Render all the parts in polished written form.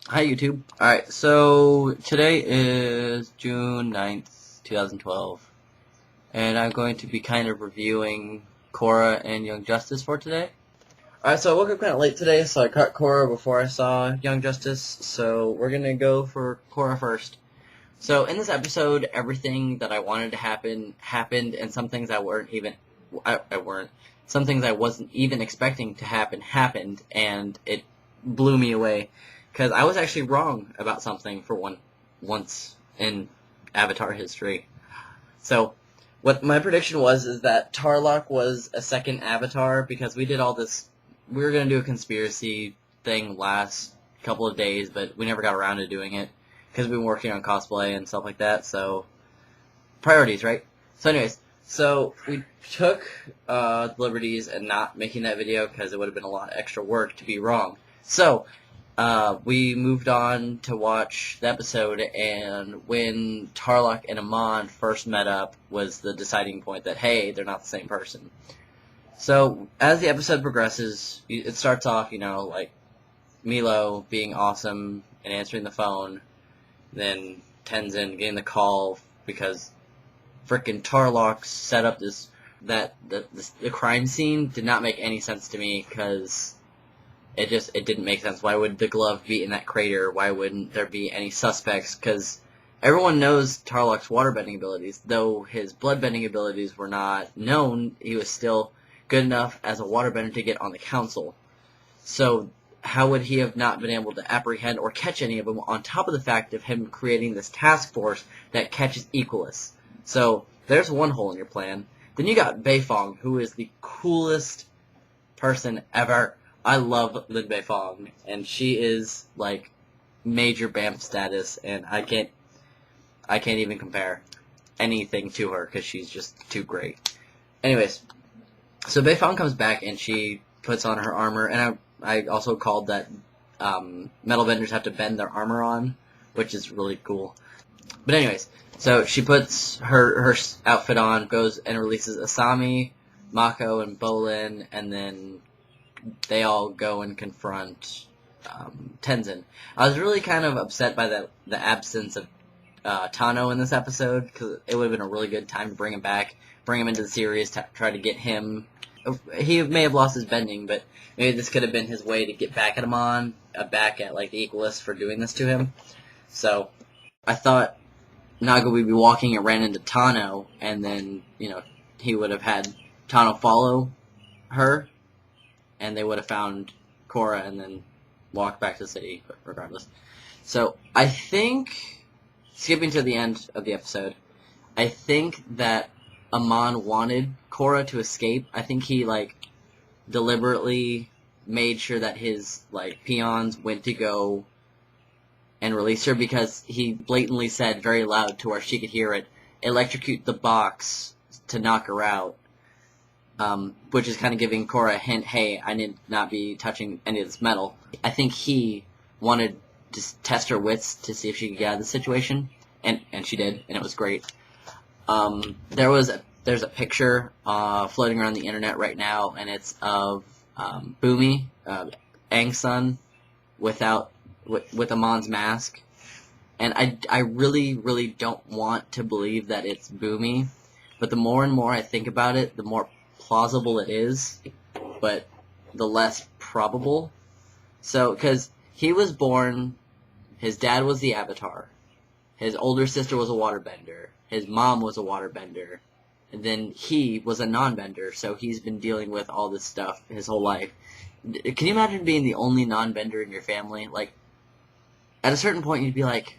Hi YouTube. Alright, so today is June 9th, 2012, and I'm going to be kind of reviewing Korra and Young Justice for today. Alright, so I woke up kind of late today, so I caught Korra before I saw Young Justice, so we're gonna go for Korra first. So in this episode, everything that I wanted to happen, happened, and some things I weren't, some things I wasn't even expecting to happen, happened, and it blew me away. Because I was actually wrong about something for once in Avatar history. So, what my prediction was is that Tarlok was a second Avatar because we did all this. We were gonna do a conspiracy thing last couple of days, but we never got around to doing it because we've been working on cosplay and stuff like that. So, priorities, right? So, anyways, so we took liberties and not making that video because it would have been a lot of extra work to be wrong. So, we moved on to watch the episode, and when Tarlok and Amon first met up was the deciding point that, hey, they're not the same person. So, as the episode progresses, it starts off, like Milo being awesome and answering the phone, then Tenzin getting the call because frickin' Tarlok set up the crime scene did not make any sense to me because it didn't make sense. Why would the glove be in that crater? Why wouldn't there be any suspects? Because everyone knows Tarlok's waterbending abilities. Though his bloodbending abilities were not known, he was still good enough as a waterbender to get on the council. So how would he have not been able to apprehend or catch any of them, on top of the fact of him creating this task force that catches Equalists? So there's one hole in your plan. Then you got Beifong, who is the coolest person ever. I love Lin Beifong, and she is like major BAMF status, and I can't even compare anything to her because she's just too great. Anyways, so Beifong comes back and she puts on her armor, and I also called that metal benders have to bend their armor on, which is really cool. But anyways, so she puts her outfit on, goes and releases Asami, Mako, and Bolin, and then they all go and confront Tenzin. I was really kind of upset by the absence of Tano in this episode, because it would have been a really good time to bring him back, bring him into the series, try to get him. He may have lost his bending, but maybe this could have been his way to get back at him back at like the Equalists for doing this to him. So I thought Naga would be walking and ran into Tano, and then he would have had Tano follow her, and they would have found Korra and then walked back to the city, but regardless. So, I think, skipping to the end of the episode, I think that Amon wanted Korra to escape. I think he, deliberately made sure that his, peons went to go and release her, because he blatantly said very loud to where she could hear it, electrocute the box to knock her out. Which is kind of giving Korra a hint, hey, I need not be touching any of this metal. I think he wanted to test her wits to see if she could get out of the situation, and she did, and it was great. There's a picture floating around the internet right now, and it's of Boomy, Aang's son, with Amon's mask. And I really, really don't want to believe that it's Boomy, but the more and more I think about it, the more plausible it is, but the less probable. So, because he was born, his dad was the Avatar, his older sister was a waterbender, his mom was a waterbender, and then he was a non-bender, so he's been dealing with all this stuff his whole life. Can you imagine being the only non-bender in your family? Like, at a certain point you'd be like,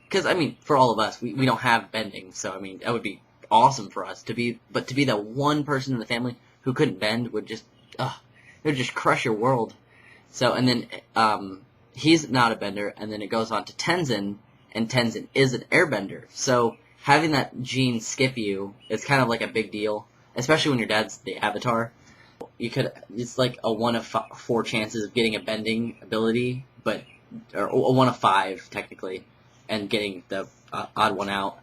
because, for all of us, we don't have bending, so, that would be awesome for us to be the one person in the family who couldn't bend would just it would just crush your world. So, and then he's not a bender, and then it goes on to Tenzin, and Tenzin is an airbender. So having that gene skip you is kind of like a big deal, especially when your dad's the Avatar. It's like a 1 of 4 chances of getting a bending ability, or a 1 of 5 technically, and getting the odd one out.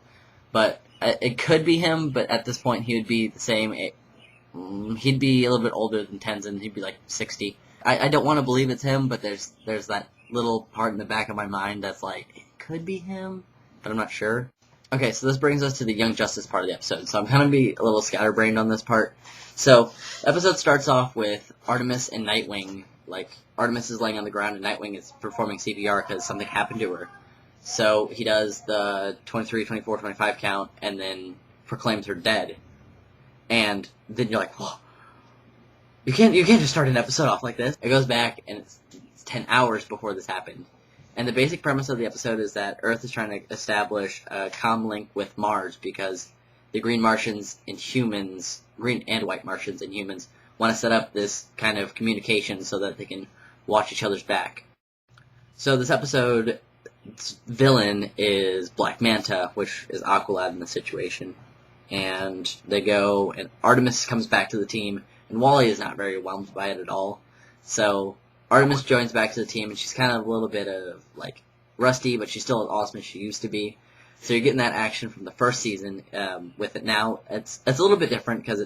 But it could be him, but at this point he would be the same. He'd be a little bit older than Tenzin. He'd be like 60. I don't want to believe it's him, but there's that little part in the back of my mind that's like, it could be him, but I'm not sure. Okay, so this brings us to the Young Justice part of the episode, so I'm kind of be a little scatterbrained on this part. So, the episode starts off with Artemis and Nightwing. Like, Artemis is laying on the ground and Nightwing is performing CPR because something happened to her. So, he does the 23, 24, 25 count and then proclaims her dead. And then you're like, whoa. You can't just start an episode off like this. It goes back, and it's 10 hours before this happened. And the basic premise of the episode is that Earth is trying to establish a comm link with Mars because the Green Martians and humans, Green and White Martians and humans, want to set up this kind of communication so that they can watch each other's back. So this episode's villain is Black Manta, which is Aqualad in the situation. And they go, and Artemis comes back to the team, and Wally is not very whelmed by it at all. So Artemis joins back to the team, and she's kind of a little bit of, like, rusty, but she's still as awesome as she used to be. So you're getting that action from the first season with it now. It's a little bit different because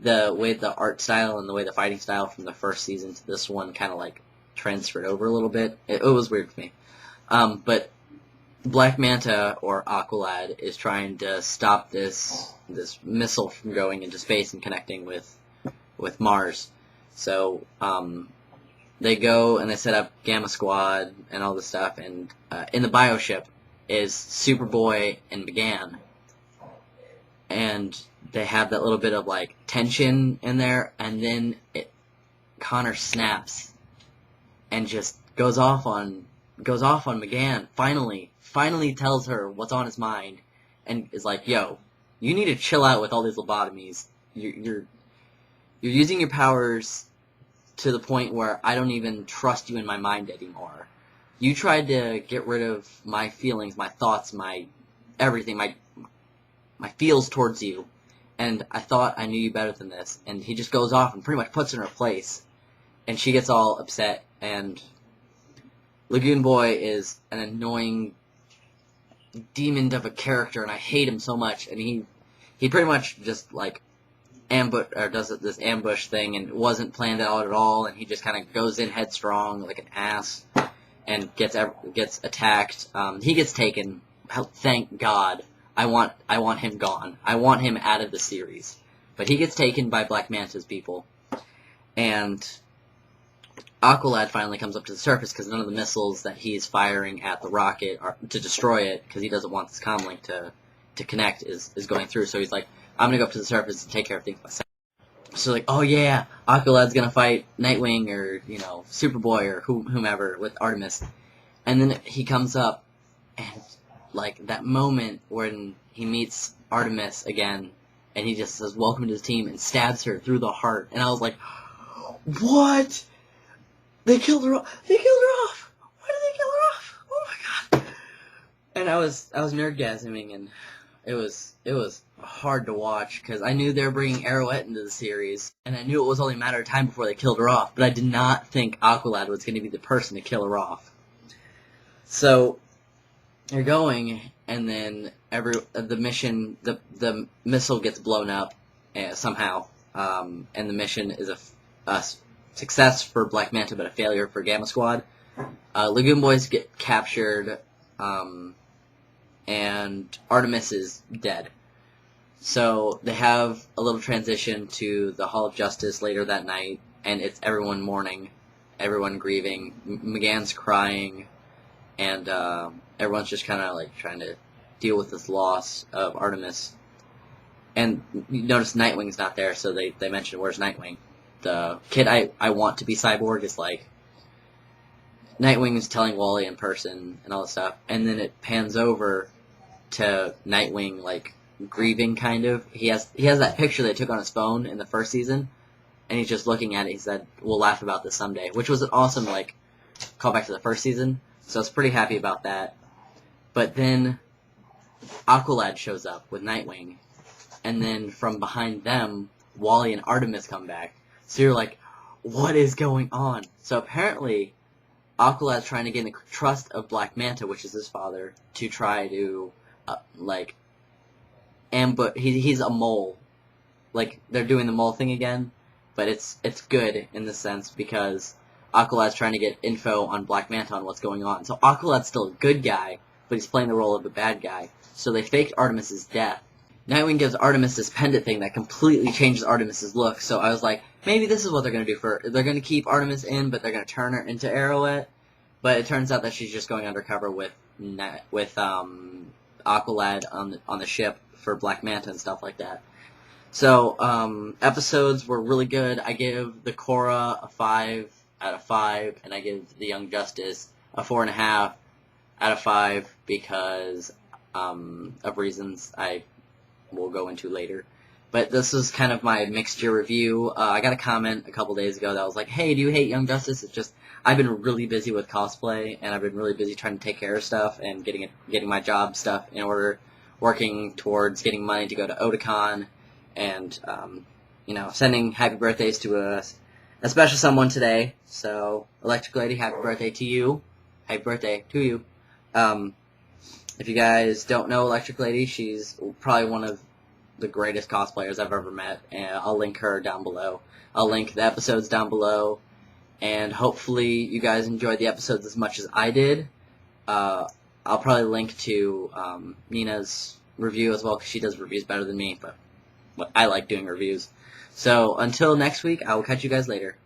the way the art style and the way the fighting style from the first season to this one kind of, like, transferred over a little bit. It was weird for me. But Black Manta, or Aqualad, is trying to stop this missile from going into space and connecting with Mars. So, they go and they set up Gamma Squad and all this stuff, and in the bioship is Superboy and McGann. And they have that little bit of, like, tension in there, and then Connor snaps and just goes off on McGann, finally tells her what's on his mind, and is like, yo, you need to chill out with all these lobotomies. You're using your powers to the point where I don't even trust you in my mind anymore. You tried to get rid of my feelings, my thoughts, my everything, my feels towards you, and I thought I knew you better than this. And he just goes off and pretty much puts her in her place, and she gets all upset, and Lagoon Boy is an annoying demon of a character, and I hate him so much, and he pretty much just, like, does this ambush thing, and it wasn't planned out at all, and he just kind of goes in headstrong like an ass and gets attacked. He gets taken. Thank God. I want him gone. I want him out of the series. But he gets taken by Black Manta's people, and Aqualad finally comes up to the surface because none of the missiles that he's firing at the rocket are to destroy it, because he doesn't want this comlink to connect is going through. So he's like, I'm going to go up to the surface and take care of things myself. So like, oh yeah, Aqualad's going to fight Nightwing or, Superboy or whomever with Artemis. And then he comes up, and like that moment when he meets Artemis again, and he just says, welcome to the team, and stabs her through the heart. And I was like, what? They killed her off. They killed her off. Why did they kill her off? Oh my god. And I was nerdgasming, and it was hard to watch because I knew they were bringing Arrowette into the series, and I knew it was only a matter of time before they killed her off. But I did not think Aqualad was going to be the person to kill her off. So you're going, and then the mission, the missile gets blown up somehow, and the mission is a success for Black Manta, but a failure for Gamma Squad. Lagoon Boys get captured, and Artemis is dead. So they have a little transition to the Hall of Justice later that night, and it's everyone mourning, everyone grieving. McGann's crying, and everyone's just kind of like trying to deal with this loss of Artemis. And you notice Nightwing's not there, so they mention, where's Nightwing? The kid I want to be Cyborg is like, Nightwing is telling Wally in person and all this stuff, and then it pans over to Nightwing, like, grieving, kind of. He has that picture they took on his phone in the first season, and he's just looking at it. He said, we'll laugh about this someday, which was an awesome, like, callback to the first season, so I was pretty happy about that. But then Aqualad shows up with Nightwing, and then from behind them, Wally and Artemis come back. So you're like, what is going on? So apparently, Aqualad's trying to gain the trust of Black Manta, which is his father, to try to, ambush. He's a mole. Like, they're doing the mole thing again, but it's good in the sense because Aqualad's trying to get info on Black Manta on what's going on. So Aqualad's still a good guy, but he's playing the role of a bad guy. So they faked Artemis's death. Nightwing gives Artemis this pendant thing that completely changes Artemis's look. So I was like, maybe this is what they're going to do. They're going to keep Artemis in, but they're going to turn her into Arrowette. But it turns out that she's just going undercover with Aqualad on the ship for Black Manta and stuff like that. So episodes were really good. I give the Korra a 5 out of 5, and I give the Young Justice a 4.5 out of 5 because of reasons I will go into later. But this is kind of my mixture review. I got a comment a couple days ago that was like, hey, do you hate Young Justice? It's just, I've been really busy with cosplay, and I've been really busy trying to take care of stuff and getting my job stuff in order, working towards getting money to go to Otakon, and, sending happy birthdays to a special someone today. So, Electric Lady, happy birthday to you. Happy birthday to you. If you guys don't know Electric Lady, she's probably one of the greatest cosplayers I've ever met, and I'll link her down below. I'll link the episodes down below, and hopefully you guys enjoyed the episodes as much as I did. I'll probably link to Nina's review as well, because she does reviews better than me, but I like doing reviews. So until next week, I will catch you guys later.